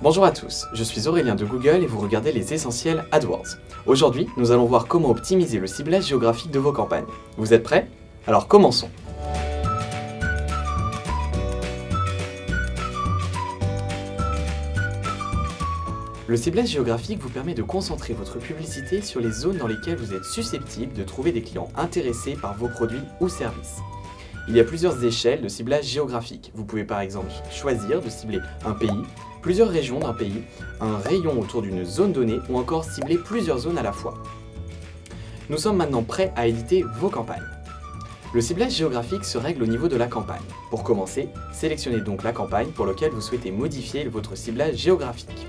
Bonjour à tous, je suis Aurélien de Google et vous regardez les essentiels AdWords. Aujourd'hui, nous allons voir comment optimiser le ciblage géographique de vos campagnes. Vous êtes prêts? Alors commençons. Le ciblage géographique vous permet de concentrer votre publicité sur les zones dans lesquelles vous êtes susceptible de trouver des clients intéressés par vos produits ou services. Il y a plusieurs échelles de ciblage géographique. Vous pouvez par exemple choisir de cibler un pays, plusieurs régions d'un pays, un rayon autour d'une zone donnée ou encore cibler plusieurs zones à la fois. Nous sommes maintenant prêts à éditer vos campagnes. Le ciblage géographique se règle au niveau de la campagne. Pour commencer, sélectionnez donc la campagne pour laquelle vous souhaitez modifier votre ciblage géographique.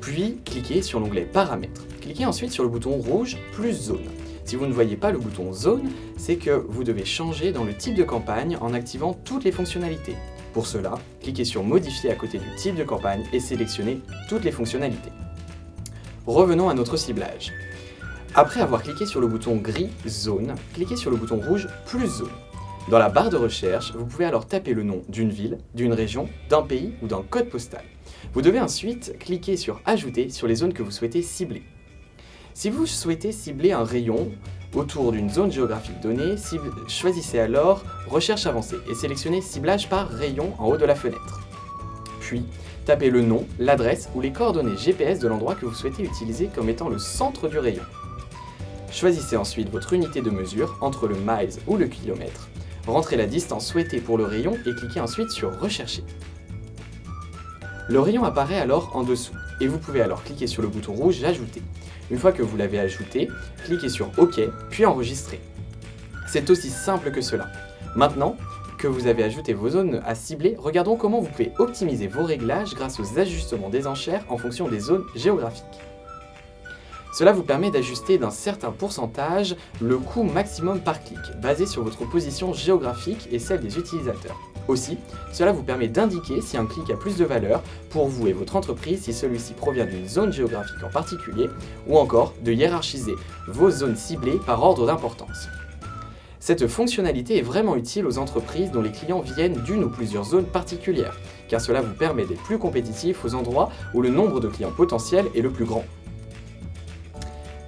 Puis, cliquez sur l'onglet Paramètres. Cliquez ensuite sur le bouton rouge plus Zone. Si vous ne voyez pas le bouton Zone, c'est que vous devez changer dans le type de campagne en activant toutes les fonctionnalités. Pour cela, cliquez sur Modifier à côté du type de campagne et sélectionnez toutes les fonctionnalités. Revenons à notre ciblage. Après avoir cliqué sur le bouton gris Zone, cliquez sur le bouton rouge plus Zone. Dans la barre de recherche, vous pouvez alors taper le nom d'une ville, d'une région, d'un pays ou d'un code postal. Vous devez ensuite cliquer sur Ajouter sur les zones que vous souhaitez cibler. Si vous souhaitez cibler un rayon autour d'une zone géographique donnée, choisissez alors Recherche avancée et sélectionnez Ciblage par rayon en haut de la fenêtre. Puis, tapez le nom, l'adresse ou les coordonnées GPS de l'endroit que vous souhaitez utiliser comme étant le centre du rayon. Choisissez ensuite votre unité de mesure entre le miles ou le kilomètre. Rentrez la distance souhaitée pour le rayon et cliquez ensuite sur Rechercher. Le rayon apparaît alors en dessous et vous pouvez alors cliquer sur le bouton rouge Ajouter. Une fois que vous l'avez ajouté, cliquez sur OK puis Enregistrer. C'est aussi simple que cela. Maintenant que vous avez ajouté vos zones à cibler, regardons comment vous pouvez optimiser vos réglages grâce aux ajustements des enchères en fonction des zones géographiques. Cela vous permet d'ajuster d'un certain pourcentage le coût maximum par clic, basé sur votre position géographique et celle des utilisateurs. Aussi, cela vous permet d'indiquer si un clic a plus de valeur pour vous et votre entreprise si celui-ci provient d'une zone géographique en particulier, ou encore de hiérarchiser vos zones ciblées par ordre d'importance. Cette fonctionnalité est vraiment utile aux entreprises dont les clients viennent d'une ou plusieurs zones particulières, car cela vous permet d'être plus compétitif aux endroits où le nombre de clients potentiels est le plus grand.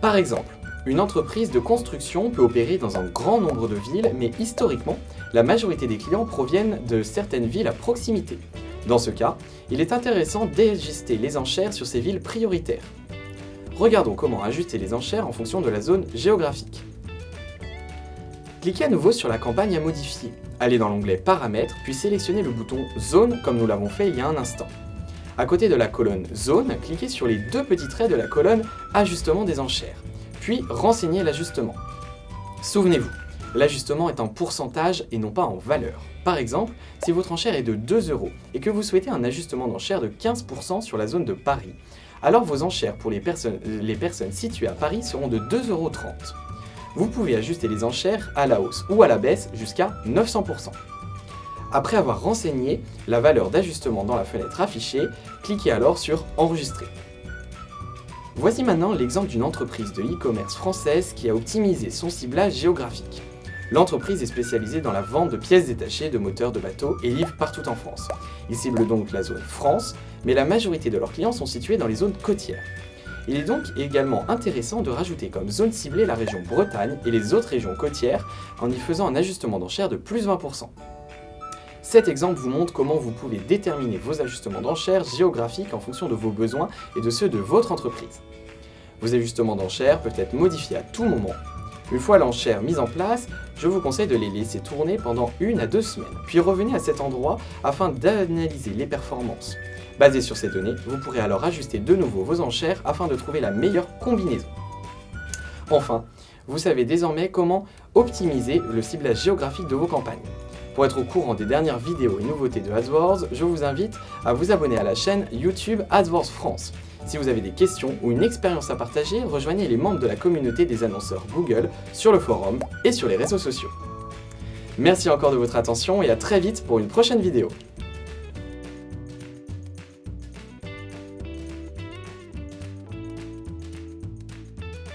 Par exemple, une entreprise de construction peut opérer dans un grand nombre de villes, mais historiquement, la majorité des clients proviennent de certaines villes à proximité. Dans ce cas, il est intéressant d'ajuster les enchères sur ces villes prioritaires. Regardons comment ajuster les enchères en fonction de la zone géographique. Cliquez à nouveau sur la campagne à modifier. Allez dans l'onglet Paramètres, puis sélectionnez le bouton Zone comme nous l'avons fait il y a un instant. À côté de la colonne Zone, cliquez sur les deux petits traits de la colonne Ajustement des enchères, puis renseignez l'ajustement. Souvenez-vous, l'ajustement est en pourcentage et non pas en valeur. Par exemple, si votre enchère est de 2 € et que vous souhaitez un ajustement d'enchère de 15% sur la zone de Paris, alors vos enchères pour les personnes situées à Paris seront de 2,30 €. Vous pouvez ajuster les enchères à la hausse ou à la baisse jusqu'à 900%. Après avoir renseigné la valeur d'ajustement dans la fenêtre affichée, cliquez alors sur Enregistrer. Voici maintenant l'exemple d'une entreprise de e-commerce française qui a optimisé son ciblage géographique. L'entreprise est spécialisée dans la vente de pièces détachées de moteurs de bateaux et livre partout en France. Ils ciblent donc la zone France, mais la majorité de leurs clients sont situés dans les zones côtières. Il est donc également intéressant de rajouter comme zone ciblée la région Bretagne et les autres régions côtières en y faisant un ajustement d'enchère de plus 20%. Cet exemple vous montre comment vous pouvez déterminer vos ajustements d'enchères géographiques en fonction de vos besoins et de ceux de votre entreprise. Vos ajustements d'enchères peuvent être modifiés à tout moment. Une fois l'enchère mise en place, je vous conseille de les laisser tourner pendant 1 à 2 semaines, puis revenez à cet endroit afin d'analyser les performances. Basé sur ces données, vous pourrez alors ajuster de nouveau vos enchères afin de trouver la meilleure combinaison. Enfin, vous savez désormais comment optimiser le ciblage géographique de vos campagnes. Pour être au courant des dernières vidéos et nouveautés de AdWords, je vous invite à vous abonner à la chaîne YouTube AdWords France. Si vous avez des questions ou une expérience à partager, rejoignez les membres de la communauté des annonceurs Google sur le forum et sur les réseaux sociaux. Merci encore de votre attention et à très vite pour une prochaine vidéo.